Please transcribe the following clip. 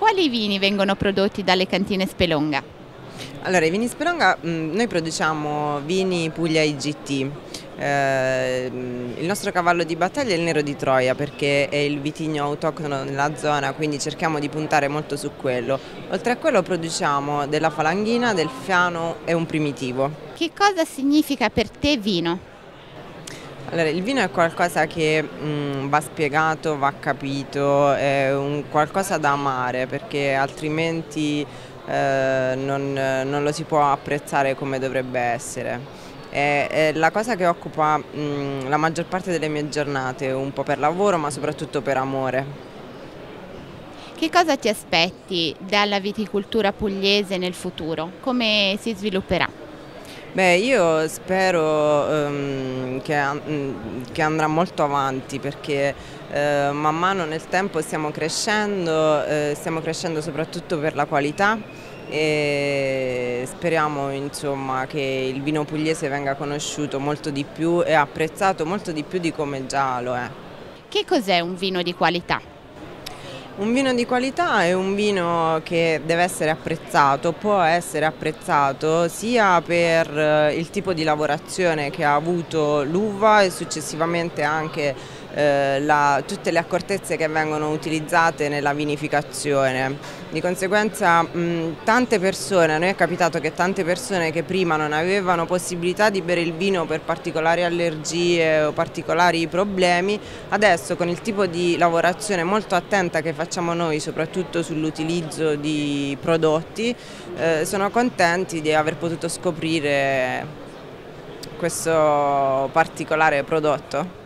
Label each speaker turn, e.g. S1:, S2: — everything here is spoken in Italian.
S1: Quali vini vengono prodotti dalle cantine Spelonga?
S2: Allora, i vini Spelonga, noi produciamo vini Puglia IGT. Il nostro cavallo di battaglia è il Nero di Troia perché è il vitigno autoctono nella zona, quindi cerchiamo di puntare molto su quello. Oltre a quello produciamo della falanghina, del fiano e un primitivo.
S1: Che cosa significa per te vino?
S2: Allora, il vino è qualcosa che va spiegato, va capito, è un qualcosa da amare perché altrimenti non lo si può apprezzare come dovrebbe essere. È la cosa che occupa la maggior parte delle mie giornate, un po' per lavoro ma soprattutto per amore.
S1: Che cosa ti aspetti dalla viticoltura pugliese nel futuro? Come si svilupperà?
S2: Beh, io spero che andrà molto avanti perché man mano nel tempo stiamo crescendo soprattutto per la qualità e speriamo insomma, che il vino pugliese venga conosciuto molto di più e apprezzato molto di più di come già lo è.
S1: Che cos'è un vino di qualità?
S2: Un vino di qualità è un vino che deve essere apprezzato, può essere apprezzato sia per il tipo di lavorazione che ha avuto l'uva e successivamente anche tutte le accortezze che vengono utilizzate nella vinificazione. Di conseguenza tante persone, a noi è capitato che tante persone che prima non avevano possibilità di bere il vino per particolari allergie o particolari problemi, adesso con il tipo di lavorazione molto attenta che facciamo noi, soprattutto sull'utilizzo di prodotti, sono contenti di aver potuto scoprire questo particolare prodotto.